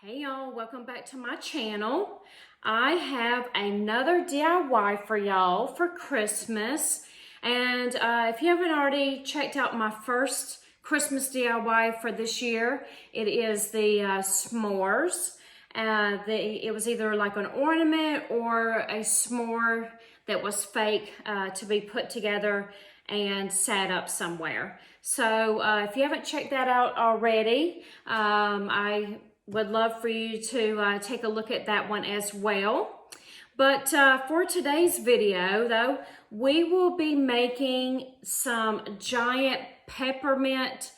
Hey y'all, welcome back to my channel. I have another DIY for y'all for Christmas. And if you haven't already checked out my first Christmas DIY for this year, it is the s'mores. It was either like an ornament or a s'more that was fake to be put together and sat up somewhere. So if you haven't checked that out already, I would love for you to take a look at that one as well. But for today's video though, we will be making some giant peppermint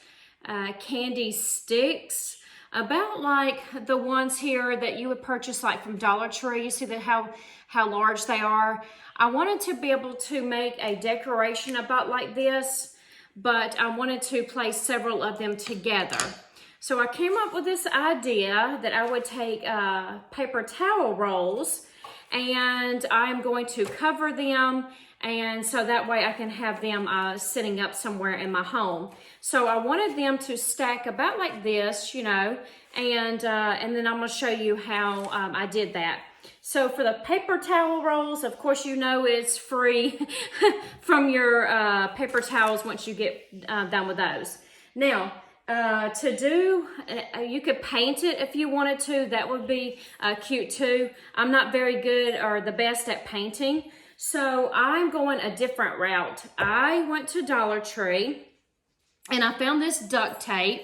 candy sticks, about like the ones here that you would purchase like from Dollar Tree. You see that how large they are. I wanted to be able to make a decoration about like this, but I wanted to place several of them together. So I came up with this idea that I would take paper towel rolls and I'm going to cover them, and so that way I can have them sitting up somewhere in my home. So I wanted them to stack about like this, you know, and then I'm going to show you how I did that. So for the paper towel rolls, of course, you know it's free from your paper towels once you get done with those. Now, you could paint it if you wanted to. That would be cute too. I'm not very good or the best at painting, so I'm going a different route. I went to Dollar Tree and I found this duct tape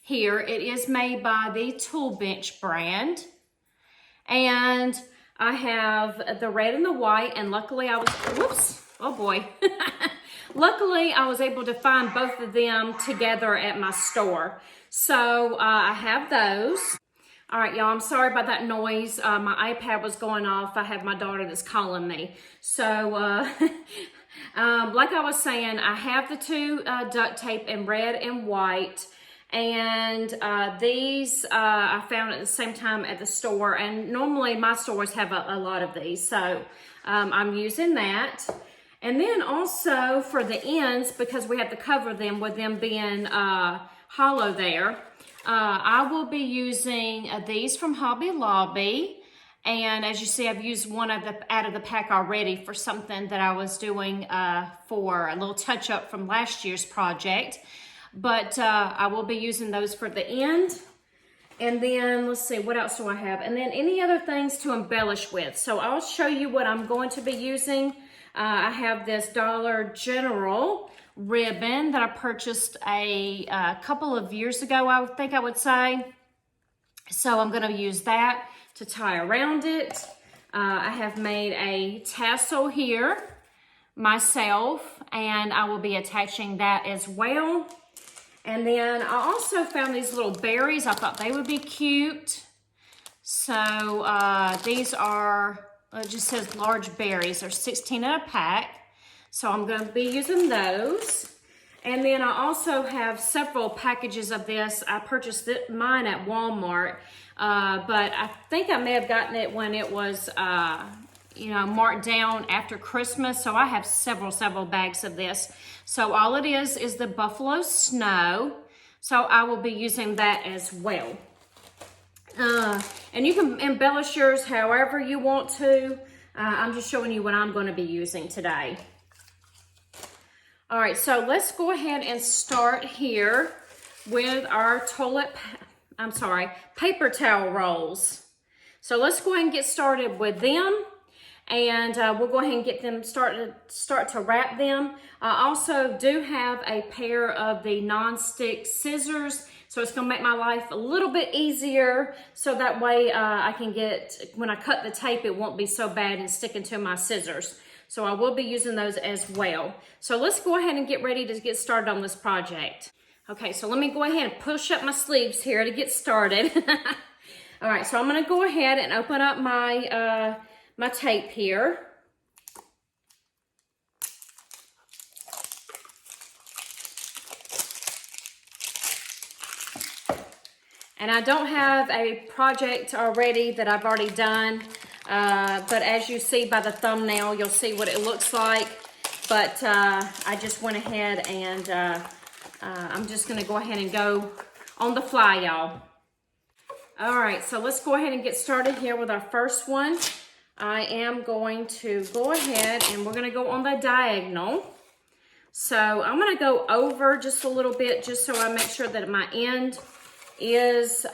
here. It is made by the Tool Bench brand, and I have the red and the white, and luckily I was, whoops, oh boy. Luckily, I was able to find both of them together at my store. So I have those. All right, y'all, I'm sorry about that noise. My iPad was going off. I have my daughter that's calling me. So like I was saying, I have the two duct tape in red and white. And these I found at the same time at the store. And normally my stores have a lot of these. So I'm using that. And then also for the ends, because we have to cover them with them being hollow there, I will be using these from Hobby Lobby. And as you see, I've used one of the out of the pack already for something that I was doing for a little touch up from last year's project. But I will be using those for the end. And then let's see, what else do I have? And then any other things to embellish with. So I'll show you what I'm going to be using. I have this Dollar General ribbon that I purchased a couple of years ago, I think I would say. So I'm going to use that to tie around it. I have made a tassel here myself, and I will be attaching that as well. And then I also found these little berries. I thought they would be cute. So these are, it just says large berries. There's 16 in a pack. So I'm going to be using those. And then I also have several packages of this. I purchased mine at Walmart. But I think I may have gotten it when it was, you know, marked down after Christmas. So I have several bags of this. So all it is the Buffalo Snow. So I will be using that as well. And you can embellish yours however you want to. I'm just showing you what I'm going to be using today. All right, so let's go ahead and start here with our paper towel rolls. So let's go ahead and get started with them. And we'll go ahead and get them start to wrap them. I also do have a pair of the non-stick scissors, so it's going to make my life a little bit easier, so that way I can get, when I cut the tape, it won't be so bad and sticking to my scissors. So I will be using those as well. So let's go ahead and get ready to get started on this project. Okay, so let me go ahead and push up my sleeves here to get started. All right, so I'm going to go ahead and open up my my tape here. And I don't have a project already that I've already done, but as you see by the thumbnail, you'll see what it looks like. But I just went ahead and I'm just gonna go ahead and go on the fly, y'all. All right, so let's go ahead and get started here with our first one. I am going to go ahead and we're going to go on the diagonal. So I'm going to go over just a little bit just so I make sure that my end is,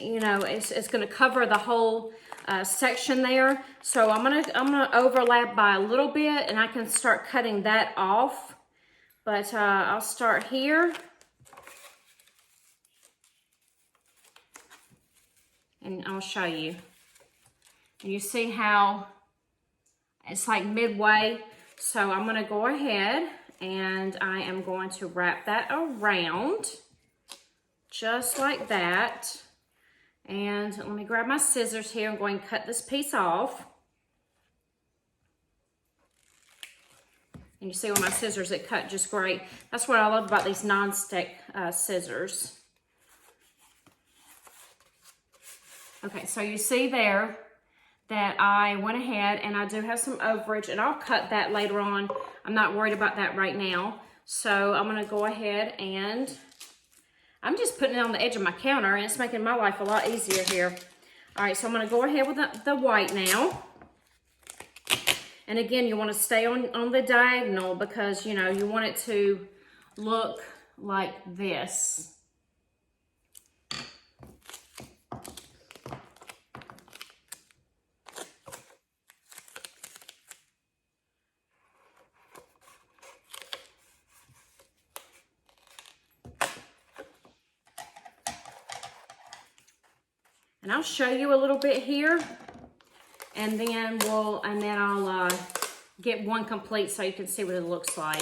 you know, it's going to cover the whole section there. So I'm gonna overlap by a little bit, and I can start cutting that off. But I'll start here. And I'll show you. And you see how it's like midway. So I'm gonna go ahead and I am going to wrap that around just like that. And let me grab my scissors here. I'm going to cut this piece off. And you see with my scissors, it cut just great. That's what I love about these non-stick scissors. Okay, so you see there that I went ahead and I do have some overage, and I'll cut that later on. I'm not worried about that right now. So I'm gonna go ahead and I'm just putting it on the edge of my counter, and it's making my life a lot easier here. All right, so I'm gonna go ahead with the white now. And again, you wanna stay on the diagonal because, you know, you want it to look like this. And I'll show you a little bit here, and then I'll get one complete so you can see what it looks like.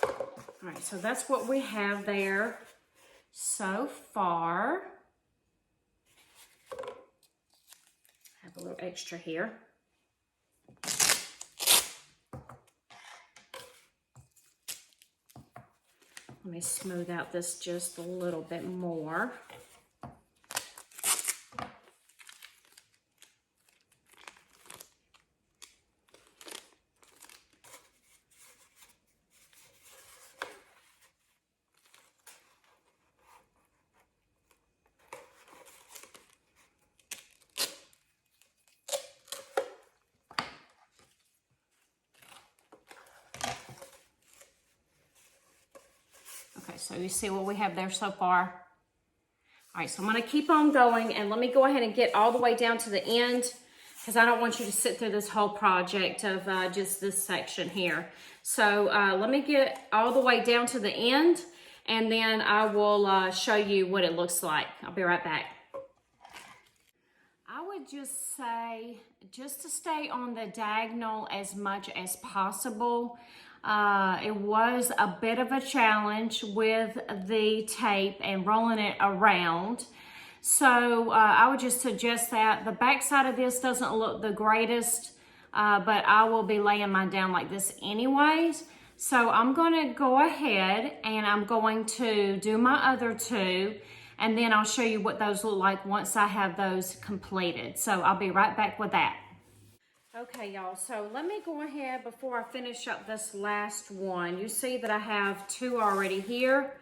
All right, so that's what we have there so far. I have a little extra here. Let me smooth out this just a little bit more. Okay, so you see what we have there so far. All right, so I'm gonna keep on going, and let me go ahead and get all the way down to the end because I don't want you to sit through this whole project of just this section here. So let me get all the way down to the end, and then I will show you what it looks like. I'll be right back. I would just say, just to stay on the diagonal as much as possible. It was a bit of a challenge with the tape and rolling it around. So I would just suggest that. The back side of this doesn't look the greatest, but I will be laying mine down like this anyways. So I'm going to go ahead and I'm going to do my other two, and then I'll show you what those look like once I have those completed. So I'll be right back with that. Okay, y'all, so let me go ahead before I finish up this last one. You see that I have two already here,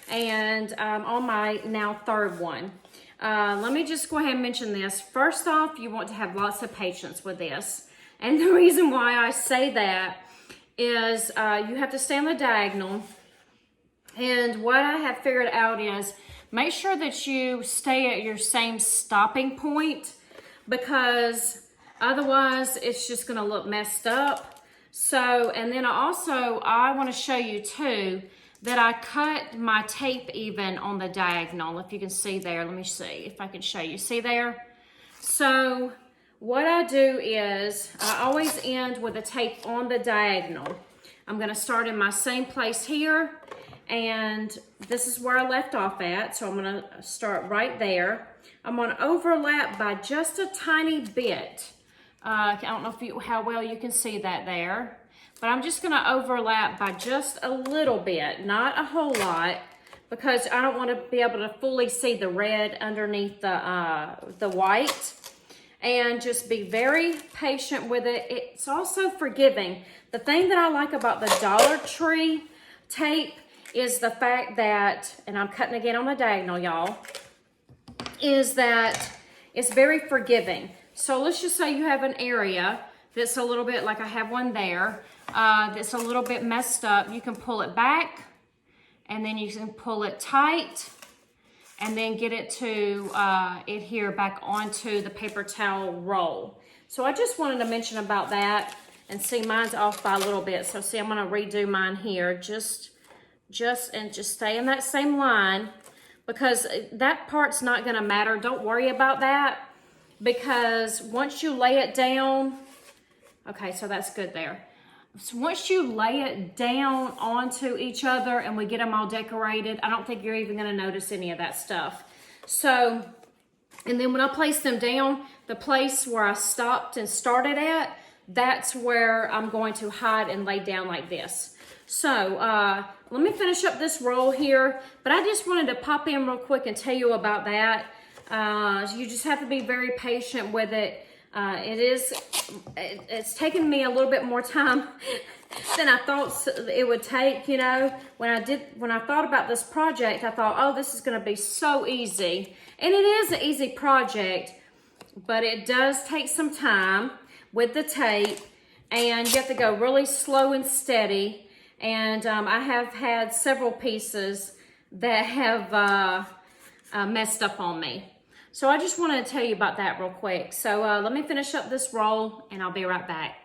and on my now third one. Let me just go ahead and mention this. First off, you want to have lots of patience with this. And the reason why I say that is you have to stay on the diagonal. And what I have figured out is make sure that you stay at your same stopping point, because otherwise, it's just going to look messed up. So, and then I want to show you too that I cut my tape even on the diagonal. If you can see there, let me see if I can show you. See there? So, what I do is I always end with the tape on the diagonal. I'm going to start in my same place here, and this is where I left off at. So, I'm going to start right there. I'm going to overlap by just a tiny bit. I don't know how well you can see that there, but I'm just going to overlap by just a little bit, not a whole lot, because I don't want to be able to fully see the red underneath the white. and just be very patient with it. It's also forgiving. The thing that I like about the Dollar Tree tape is the fact that, and I'm cutting again on the diagonal, y'all, is that it's very forgiving. So let's just say you have an area that's a little bit, like I have one there, that's a little bit messed up. You can pull it back, and then you can pull it tight, and then get it to adhere back onto the paper towel roll. So I just wanted to mention about that, and see mine's off by a little bit. So see, I'm gonna redo mine here, just stay in that same line, because that part's not gonna matter. Don't worry about that, because once you lay it down, okay, so that's good there. So once you lay it down onto each other and we get them all decorated, I don't think you're even gonna notice any of that stuff. So, and then when I place them down, the place where I stopped and started at, that's where I'm going to hide and lay down like this. So, let me finish up this roll here, but I just wanted to pop in real quick and tell you about that. You just have to be very patient with it. It's taken me a little bit more time than I thought it would take, you know. When I thought about this project, I thought, oh, this is gonna be so easy. And it is an easy project, but it does take some time with the tape, and you have to go really slow and steady. And I have had several pieces that have messed up on me. So I just wanted to tell you about that real quick. So let me finish up this roll and I'll be right back.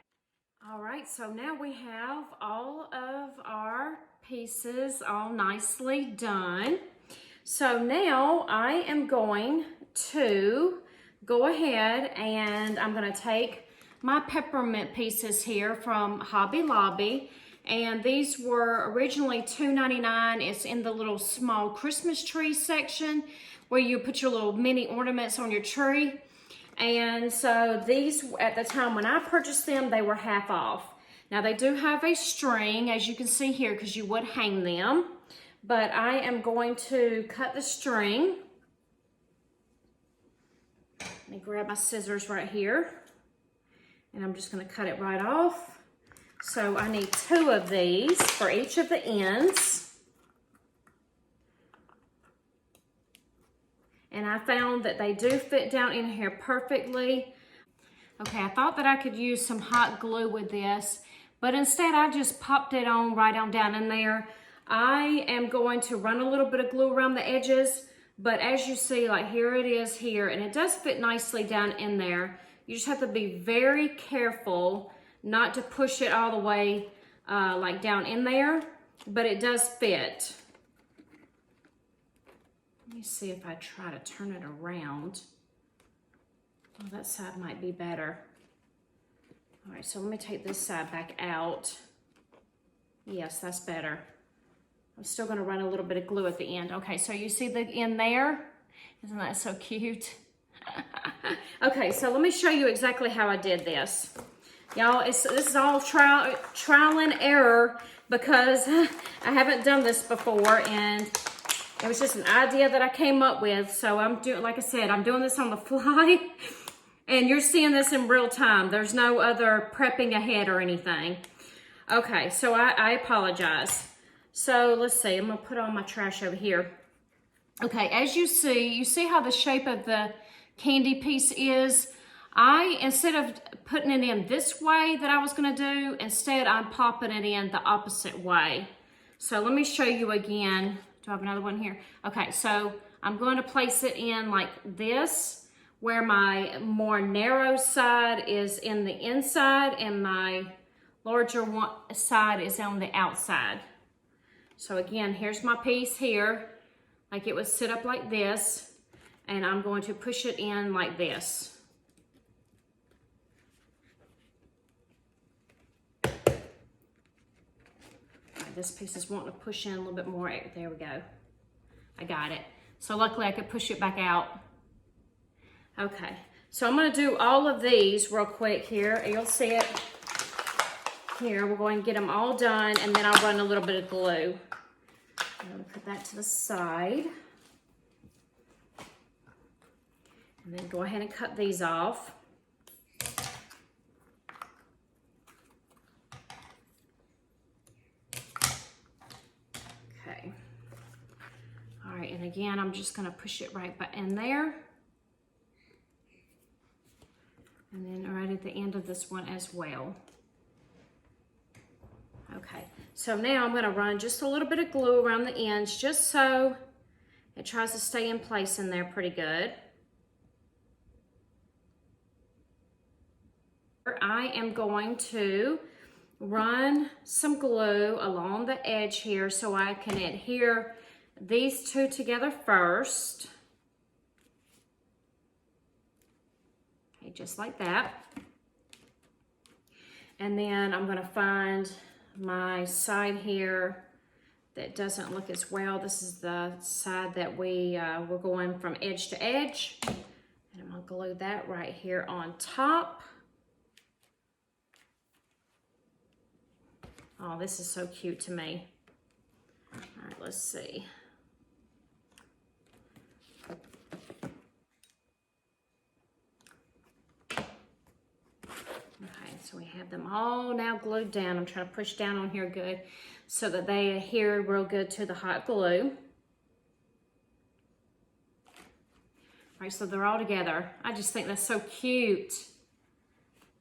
All right, so now we have all of our pieces all nicely done. So now I am going to go ahead and I'm gonna take my peppermint pieces here from Hobby Lobby. And these were originally $2.99. It's in the little small Christmas tree section where you put your little mini ornaments on your tree. And so these, at the time when I purchased them, they were half off. Now they do have a string, as you can see here, because you would hang them. But I am going to cut the string. Let me grab my scissors right here. And I'm just gonna cut it right off. So I need 2 of these for each of the ends. And I found that they do fit down in here perfectly. Okay, I thought that I could use some hot glue with this, but instead I just popped it on right on down in there. I am going to run a little bit of glue around the edges, but as you see, like here it is here, and it does fit nicely down in there. You just have to be very careful not to push it all the way like down in there, but it does fit. Let me see if I try to turn it around. Oh, that side might be better. All right, so let me take this side back out. Yes, that's better. I'm still gonna run a little bit of glue at the end. Okay, so you see the end there? Isn't that so cute? Okay, so let me show you exactly how I did this. Y'all, this is all trial and error, because I haven't done this before, and it was just an idea that I came up with. So I'm doing, like I said, I'm doing this on the fly, and you're seeing this in real time. There's no other prepping ahead or anything. Okay, so I apologize. So let's see, I'm gonna put all my trash over here. Okay, as you see how the shape of the candy piece is. Instead of putting it in this way that I was gonna do, instead I'm popping it in the opposite way. So let me show you again. Do I have another one here? Okay, so I'm going to place it in like this, where my more narrow side is in the inside and my larger one side is on the outside. So again, here's my piece here. Like it would sit up like this, and I'm going to push it in like this. This piece is wanting to push in a little bit more. There we go. I got it. So luckily I could push it back out. Okay, so I'm gonna do all of these real quick here. You'll see it here. We're going to get them all done, and then I'll run a little bit of glue. I'm gonna put that to the side. And then go ahead and cut these off. again, I'm just gonna push it right back in there. And then right at the end of this one as well. Okay, so now I'm gonna run just a little bit of glue around the ends just so it tries to stay in place in there pretty good. I am going to run some glue along the edge here so I can adhere these two together first. Okay, just like that. And then I'm gonna find my side here that doesn't look as well. This is the side that we're going from edge to edge. And I'm gonna glue that right here on top. Oh, this is so cute to me. All right, let's see. Okay, so we have them all now glued down. I'm trying to push down on here good so that they adhere real good to the hot glue. All right, so they're all together. I just think that's so cute.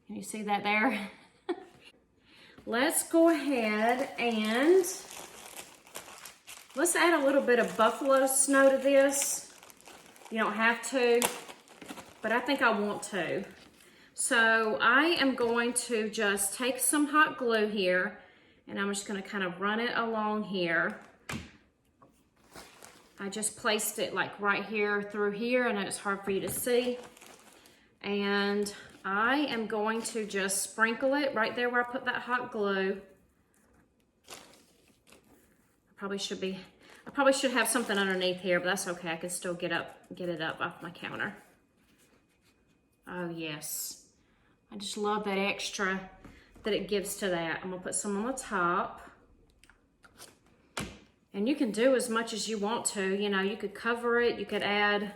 Can you see that there? Let's go ahead and let's add a little bit of buffalo snow to this. You don't have to, but I think I want to. So I am going to just take some hot glue here and I'm just gonna kind of run it along here. I just placed it like right here through here. I know it's hard for you to see. And I am going to just sprinkle it right there where I put that hot glue. I probably should have something underneath here, but that's okay. I can still get it up off my counter. Oh yes. I just love that extra that it gives to that. I'm gonna put some on the top. And you can do as much as you want to. You know, you could cover it, you could add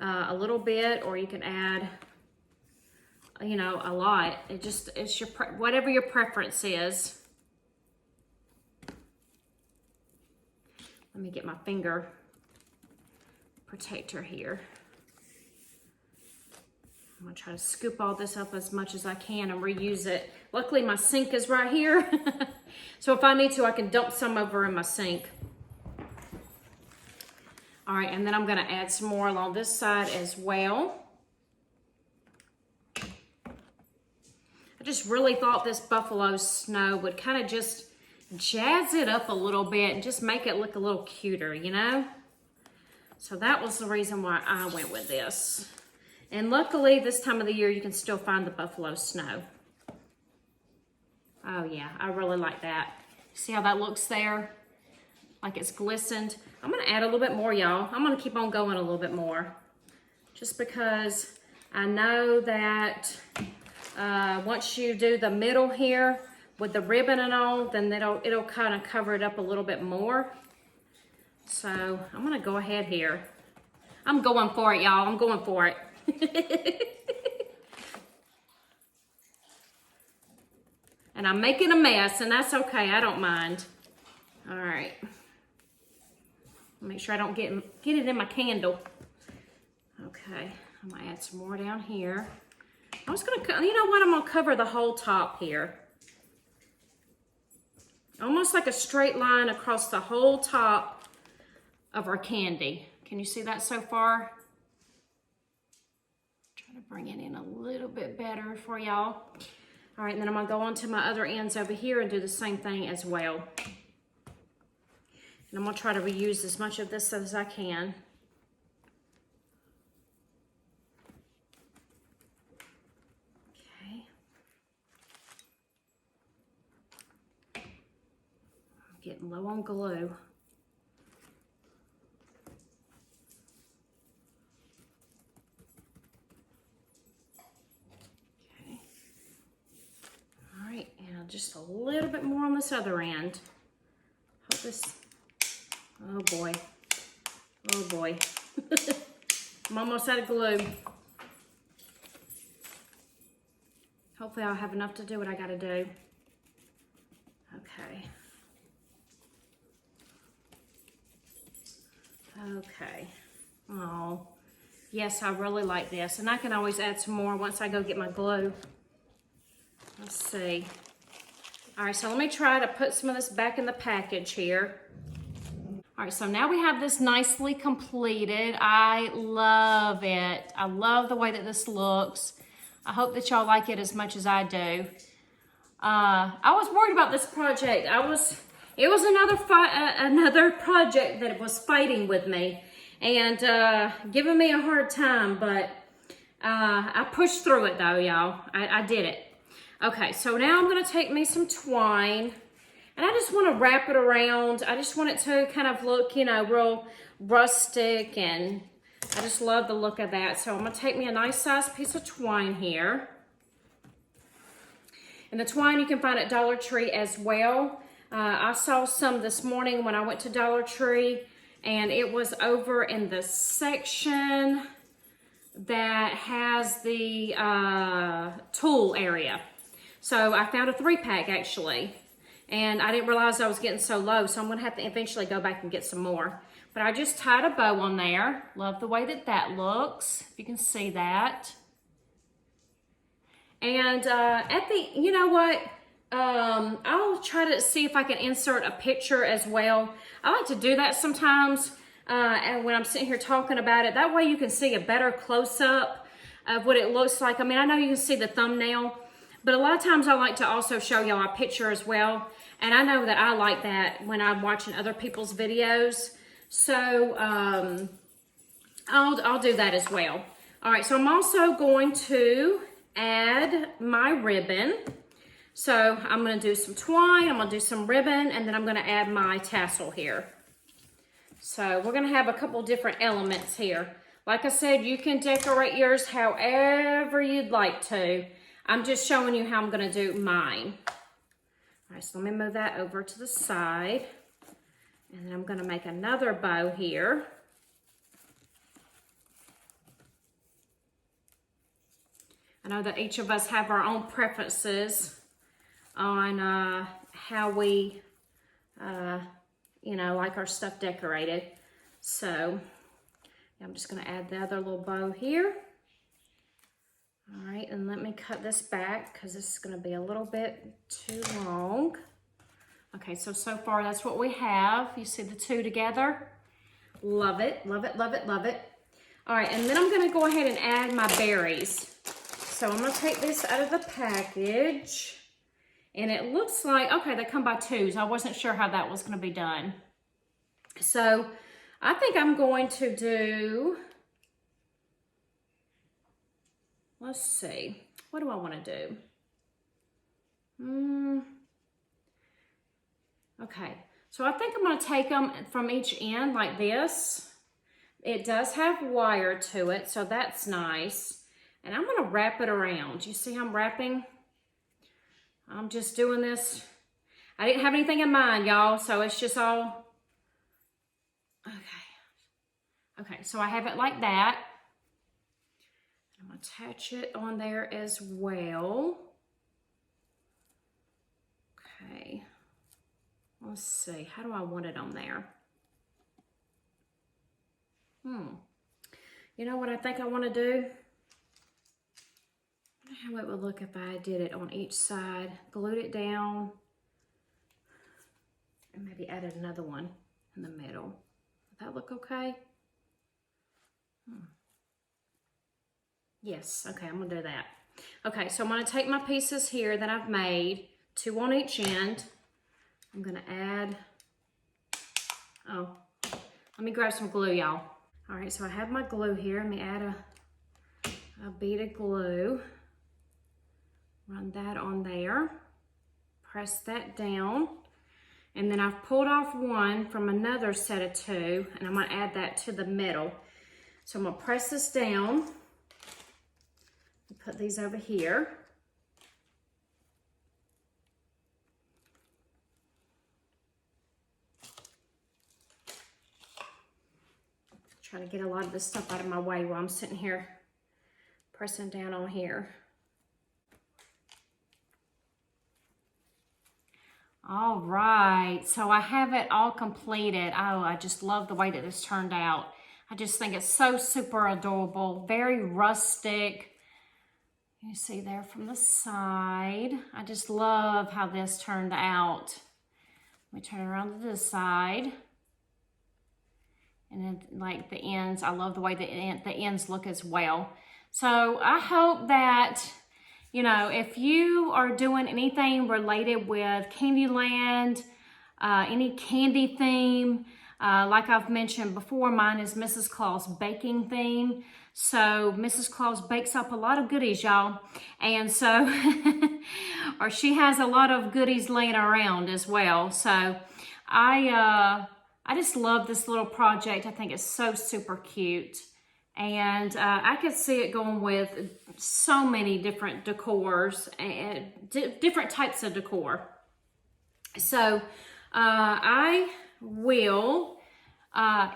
a little bit, or you can add, you know, a lot. It's your, whatever your preference is. Let me get my finger protector here. I'm gonna try to scoop all this up as much as I can and reuse it. Luckily my sink is right here. So if I need to, I can dump some over in my sink. All right, and then I'm gonna add some more along this side as well. I just really thought this buffalo snow would kind of just jazz it up a little bit and just make it look a little cuter, you know? So that was the reason why I went with this. And luckily this time of the year you can still find the buffalo snow. Oh yeah, I really like that. See how that looks there? Like it's glistened. I'm gonna add a little bit more, y'all. I'm gonna keep on going a little bit more. Just because I know that once you do the middle here with the ribbon and all, then it'll kind of cover it up a little bit more. So I'm gonna go ahead here. I'm going for it, y'all. I'm going for it. And I'm making a mess, and that's okay. I don't mind. All right. Make sure I don't get it in my candle. Okay. I'm gonna add some more down here. I was gonna, you know what? I'm gonna cover the whole top here. Almost like a straight line across the whole top of our candy. Can you see that so far? Try to bring it in a little bit better for y'all. All right, and then I'm gonna go on to my other ends over here and do the same thing as well. And I'm gonna try to reuse as much of this as I can. Okay. I'm getting low on glue. Just a little bit more on this other end. Hope this, oh boy, oh boy. I'm almost out of glue. Hopefully I'll have enough to do what I gotta do. Okay. Okay. Oh, yes, I really like this. And I can always add some more once I go get my glue. Let's see. All right, so let me try to put some of this back in the package here. All right, so now we have this nicely completed. I love it. I love the way that this looks. I hope that y'all like it as much as I do. I was worried about this project. It was another project that was fighting with me and giving me a hard time, but I pushed through it though, y'all. I did it. Okay, so now I'm gonna take me some twine and I just wanna wrap it around. I just want it to kind of look, you know, real rustic, and I just love the look of that. So I'm gonna take me a nice size piece of twine here. And the twine you can find at Dollar Tree as well. I saw some this morning when I went to Dollar Tree, and it was over in the section that has the tool area. So I found a 3-pack actually, and I didn't realize I was getting so low, so I'm gonna have to eventually go back and get some more. But I just tied a bow on there. Love the way that that looks, if you can see that. And you know what? I'll try to see if I can insert a picture as well. I like to do that sometimes and when I'm sitting here talking about it. That way you can see a better close-up of what it looks like. I mean, I know you can see the thumbnail, but a lot of times I like to also show y'all a picture as well. And I know that I like that when I'm watching other people's videos. So I'll do that as well. All right, so I'm also going to add my ribbon. So I'm gonna do some twine, I'm gonna do some ribbon, and then I'm gonna add my tassel here. So we're gonna have a couple different elements here. Like I said, you can decorate yours however you'd like to. I'm just showing you how I'm gonna do mine. All right, so let me move that over to the side. And then I'm gonna make another bow here. I know that each of us have our own preferences on how we, you know, like our stuff decorated. So I'm just gonna add the other little bow here. All right, and let me cut this back because this is gonna be a little bit too long. Okay, so far that's what we have. You see the two together? Love it, love it, love it, love it. All right, and then I'm gonna go ahead and add my berries. So I'm gonna take this out of the package, and it looks like, okay, they come by twos. I wasn't sure how that was gonna be done. So I think I'm going to do, let's see, what do I wanna do? Okay, so I think I'm gonna take them from each end like this. It does have wire to it, so that's nice. And I'm gonna wrap it around. You see how I'm wrapping? I'm just doing this. I didn't have anything in mind, y'all, so it's just all, okay. Okay, so I have it like that. I'm gonna attach it on there as well. Okay, let's see, how do I want it on there? You know what I think I wanna do? How it would look if I did it on each side, glued it down, and maybe added another one in the middle. Would that look okay? Yes, okay, I'm gonna do that. Okay, so I'm gonna take my pieces here that I've made, 2 on each end. I'm gonna add, oh, let me grab some glue, y'all. All right, so I have my glue here. Let me add a bead of glue. Run that on there, press that down, and then I've pulled off one from another set of 2, and I'm gonna add that to the middle. So I'm gonna press this down and put these over here. Try to get a lot of this stuff out of my way while I'm sitting here pressing down on here. All right, so I have it all completed. Oh, I just love the way that this turned out. I just think it's so super adorable, very rustic. You see there from the side. I just love how this turned out. Let me turn it around to this side. And then like the ends, I love the way the ends look as well. So I hope that, you know, if you are doing anything related with Candyland, any candy theme, like I've mentioned before, mine is Mrs. Claus baking theme. So Mrs. Claus bakes up a lot of goodies, y'all. And so, or she has a lot of goodies laying around as well. So I just love this little project. I think it's so super cute. And I could see it going with so many different decors and different types of decor. So I will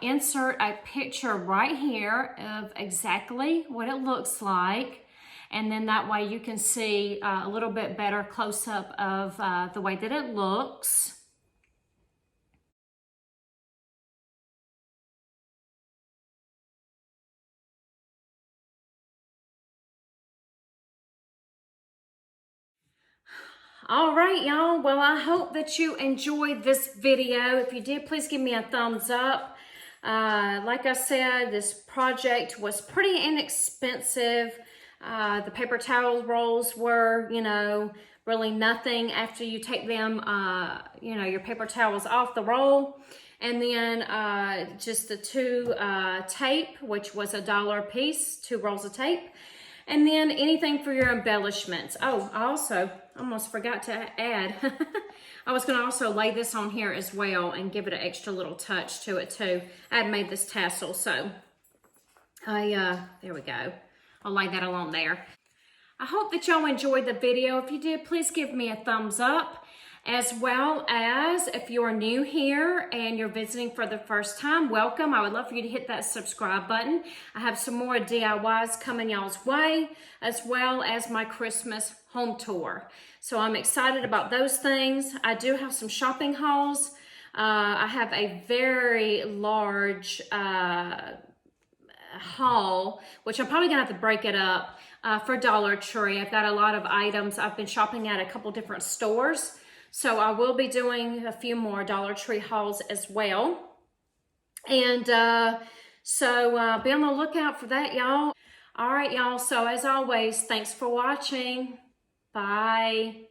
insert a picture right here of exactly what it looks like. And then that way you can see a little bit better close-up of the way that it looks. All right, y'all. Well, I hope that you enjoyed this video. If you did, please give me a thumbs up. Like I said, this project was pretty inexpensive. The paper towel rolls were, you know, really nothing after you take them, you know, your paper towels off the roll. And then just the two tape, which was $1 a piece, 2 rolls of tape. And then anything for your embellishments. Oh, I also almost forgot to add. I was going to also lay this on here as well and give it an extra little touch to it too. I had made this tassel, so there we go. I'll lay that along there. I hope that y'all enjoyed the video. If you did, please give me a thumbs up. As well as if you're new here and you're visiting for the first time, welcome. I would love for you to hit that subscribe button. I have some more DIYs coming y'all's way, as well as my Christmas home tour. So I'm excited about those things. I do have some shopping hauls. I have a very large haul, which I'm probably gonna have to break it up for Dollar Tree. I've got a lot of items. I've been shopping at a couple different stores. So I will be doing a few more Dollar Tree hauls as well. And so be on the lookout for that, y'all. All right, y'all. So as always, thanks for watching. Bye.